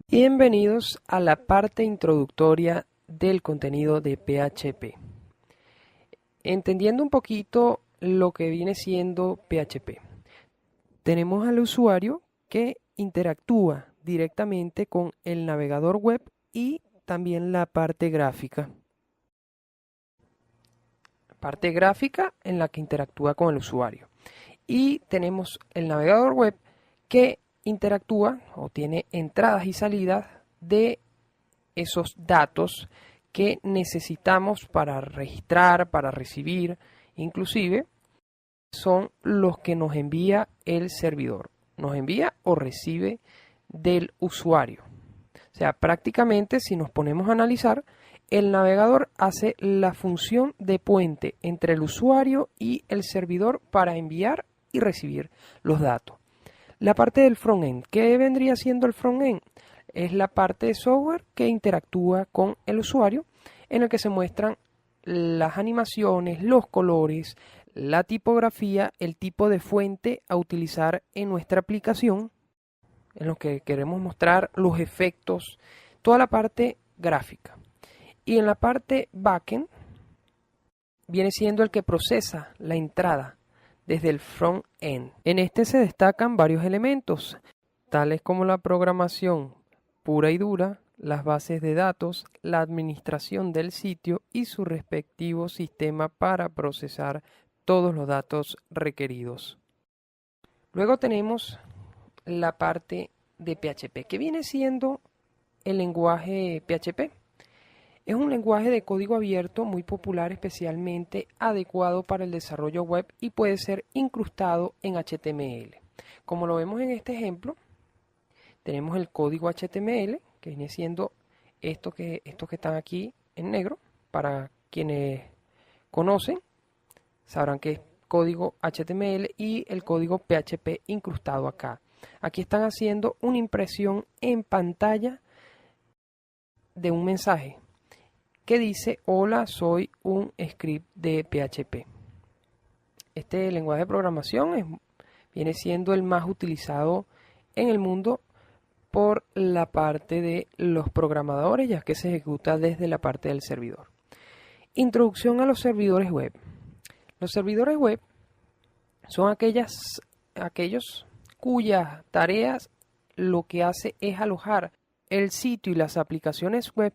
Bienvenidos a la parte introductoria del contenido de PHP. Entendiendo un poquito lo que viene siendo PHP. Tenemos al usuario que interactúa directamente con el navegador web y también la parte gráfica. Parte gráfica en la que interactúa con el usuario. Y tenemos el navegador web que interactúa o tiene entradas y salidas de esos datos que necesitamos para registrar, para recibir, inclusive son los que nos envía el servidor, nos envía o recibe del usuario. O sea, prácticamente si nos ponemos a analizar, el navegador hace la función de puente entre el usuario y el servidor para enviar y recibir los datos. La parte del frontend, ¿qué vendría siendo el frontend? Es la parte de software que interactúa con el usuario, en el que se muestran las animaciones, los colores, la tipografía, el tipo de fuente a utilizar en nuestra aplicación, en lo que queremos mostrar los efectos, toda la parte gráfica. Y en la parte backend viene siendo el que procesa la entrada desde el front-end. En este se destacan varios elementos, tales como la programación pura y dura, las bases de datos, la administración del sitio y su respectivo sistema para procesar todos los datos requeridos. Luego tenemos la parte de PHP, que viene siendo el lenguaje PHP. Es un lenguaje de código abierto muy popular, especialmente adecuado para el desarrollo web y puede ser incrustado en HTML. Como lo vemos en este ejemplo, tenemos el código HTML, que viene siendo estos que están aquí en negro. Para quienes conocen, sabrán que es código HTML y el código PHP incrustado acá. Aquí están haciendo una impresión en pantalla de un mensaje que dice: hola, soy un script de PHP. Este lenguaje de programación viene siendo el más utilizado en el mundo por la parte de los programadores, ya que se ejecuta desde la parte del servidor. Introducción a los servidores web. Los servidores web son aquellos cuyas tareas lo que hace es alojar el sitio y las aplicaciones web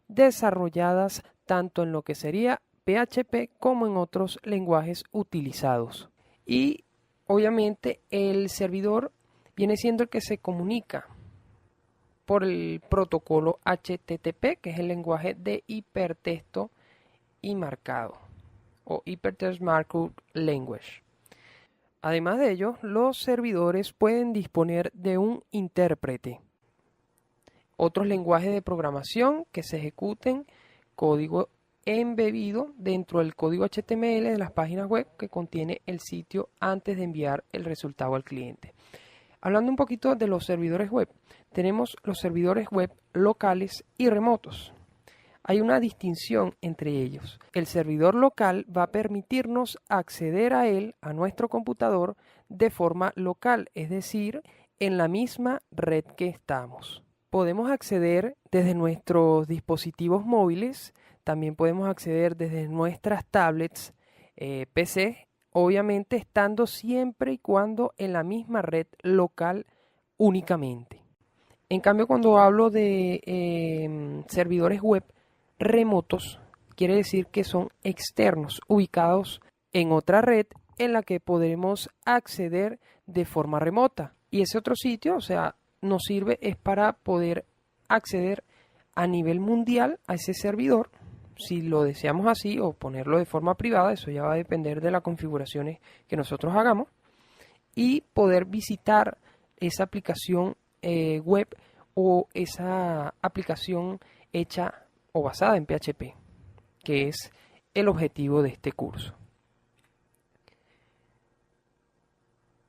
desarrolladas tanto en lo que sería PHP como en otros lenguajes utilizados. Y obviamente el servidor viene siendo el que se comunica por el protocolo HTTP, que es el lenguaje de hipertexto y marcado, o Hypertext Markup Language. Además de ello, los servidores pueden disponer de un intérprete. Otros lenguajes de programación que se ejecuten código embebido dentro del código HTML de las páginas web que contiene el sitio antes de enviar el resultado al cliente. Hablando un poquito de los servidores web, tenemos los servidores web locales y remotos. Hay una distinción entre ellos. El servidor local va a permitirnos acceder a él, a nuestro computador, de forma local, es decir, en la misma red que estamos. Podemos acceder desde nuestros dispositivos móviles, también podemos acceder desde nuestras tablets, PC, obviamente estando siempre y cuando en la misma red local únicamente. En cambio, cuando hablo de servidores web remotos, quiere decir que son externos, ubicados en otra red en la que podremos acceder de forma remota. Y ese otro sitio, o sea, nos sirve es para poder acceder a nivel mundial a ese servidor, si lo deseamos así, o ponerlo de forma privada. Eso ya va a depender de las configuraciones que nosotros hagamos, y poder visitar esa aplicación web o esa aplicación hecha o basada en PHP, que es el objetivo de este curso.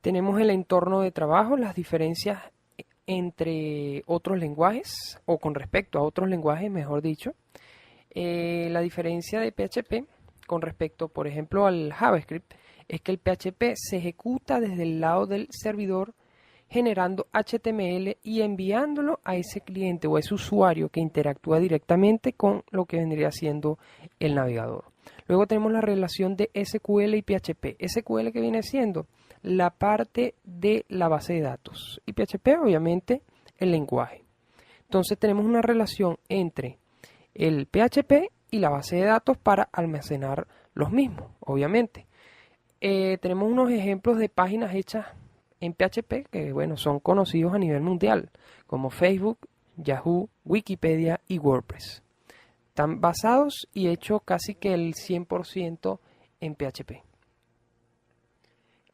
Tenemos el entorno de trabajo, las diferencias entre otros lenguajes, o con respecto a otros lenguajes, mejor dicho. La diferencia de PHP con respecto, por ejemplo, al JavaScript, es que el PHP se ejecuta desde el lado del servidor generando HTML y enviándolo a ese cliente o a ese usuario que interactúa directamente con lo que vendría siendo el navegador. Luego tenemos la relación de SQL y PHP. SQL, que viene siendo la parte de la base de datos, y PHP obviamente el lenguaje. Entonces tenemos una relación entre el PHP y la base de datos para almacenar los mismos, obviamente. Tenemos unos ejemplos de páginas hechas en PHP que, bueno, son conocidos a nivel mundial, como Facebook, Yahoo, Wikipedia y WordPress. Están basados y hechos casi que el 100% en PHP.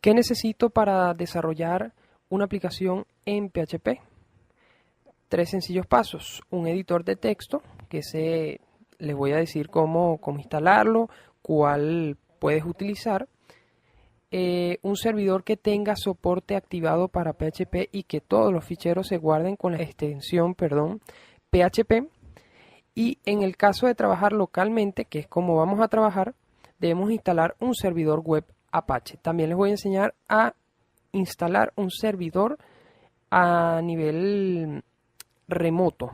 ¿Qué necesito para desarrollar una aplicación en PHP? 3 sencillos pasos. Un editor de texto, que les voy a decir cómo instalarlo, cuál puedes utilizar. Un servidor que tenga soporte activado para PHP y que todos los ficheros se guarden con la extensión, PHP. Y en el caso de trabajar localmente, que es como vamos a trabajar, debemos instalar un servidor web Apache. También les voy a enseñar a instalar un servidor a nivel remoto.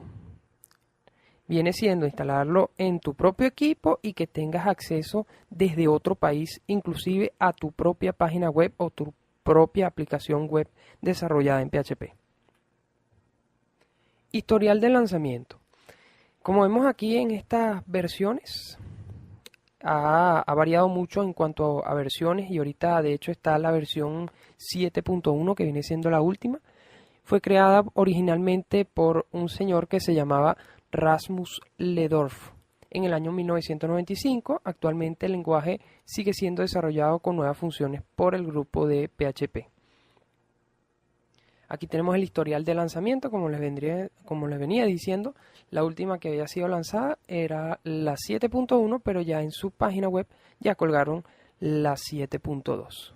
Viene siendo instalarlo en tu propio equipo y que tengas acceso desde otro país, inclusive a tu propia página web o tu propia aplicación web desarrollada en PHP. Historial de lanzamiento. Como vemos aquí en estas versiones, ha variado mucho en cuanto a versiones, y ahorita de hecho está la versión 7.1, que viene siendo la última. Fue creada originalmente por un señor que se llamaba Rasmus Ledorf en el año 1995. Actualmente el lenguaje sigue siendo desarrollado con nuevas funciones por el grupo de PHP. Aquí tenemos el historial de lanzamiento, como les venía diciendo. La última que había sido lanzada era la 7.1, pero ya en su página web ya colgaron la 7.2.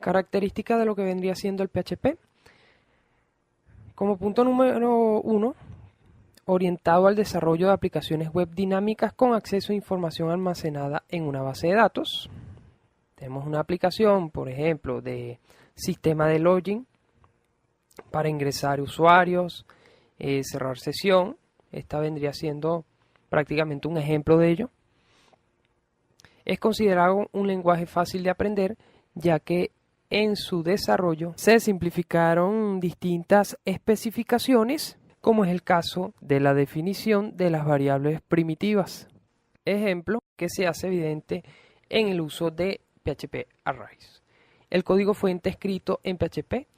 Características de lo que vendría siendo el PHP. Como punto número 1, orientado al desarrollo de aplicaciones web dinámicas con acceso a información almacenada en una base de datos. Tenemos una aplicación, por ejemplo, de sistema de login para ingresar usuarios, cerrar sesión. Esta vendría siendo prácticamente un ejemplo de ello. Es considerado un lenguaje fácil de aprender, ya que en su desarrollo se simplificaron distintas especificaciones, como es el caso de la definición de las variables primitivas. Ejemplo que se hace evidente en el uso de PHP Arrays. El código fuente escrito en PHP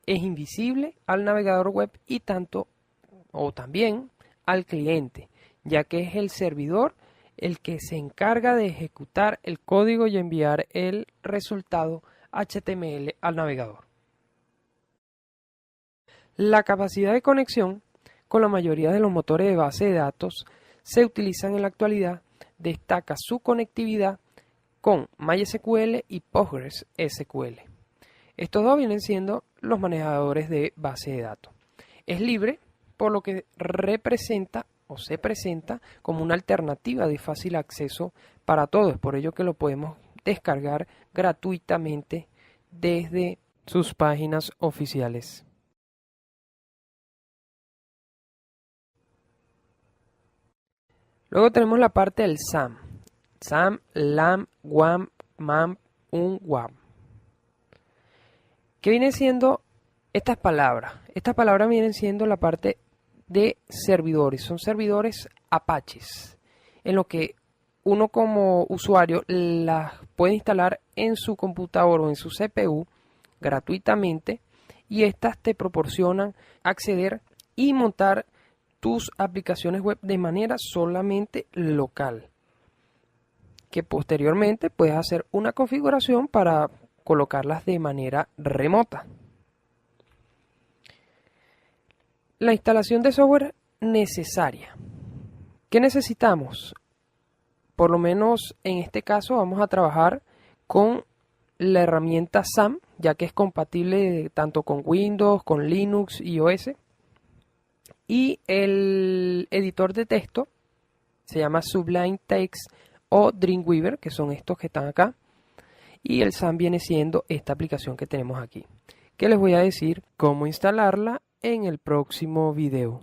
es invisible al navegador web y también al cliente, ya que es el servidor el que se encarga de ejecutar el código y enviar el resultado HTML al navegador. La capacidad de conexión con la mayoría de los motores de base de datos se utilizan en la actualidad. Destaca su conectividad con MySQL y PostgreSQL. Estos dos vienen siendo los manejadores de base de datos. Es libre, por lo que representa o se presenta como una alternativa de fácil acceso para todos. Por ello que lo podemos descargar gratuitamente desde sus páginas oficiales. Luego tenemos la parte del SAM. SAM, LAM, WAM, MAM, WAM. ¿Qué vienen siendo estas palabras? Estas palabras vienen siendo la parte de servidores. Son servidores Apaches, en lo que uno como usuario las puede instalar en su computador o en su CPU gratuitamente, y estas te proporcionan acceder y montar tus aplicaciones web de manera solamente local, que posteriormente puedes hacer una configuración para colocarlas de manera remota. La instalación de software necesaria. ¿Qué necesitamos? Por lo menos en este caso vamos a trabajar con la herramienta SAM, ya que es compatible tanto con Windows, con Linux y iOS. Y el editor de texto se llama Sublime Text o Dreamweaver, que son estos que están acá. y el SAM viene siendo esta aplicación que tenemos aquí, que les voy a decir cómo instalarla en el próximo video.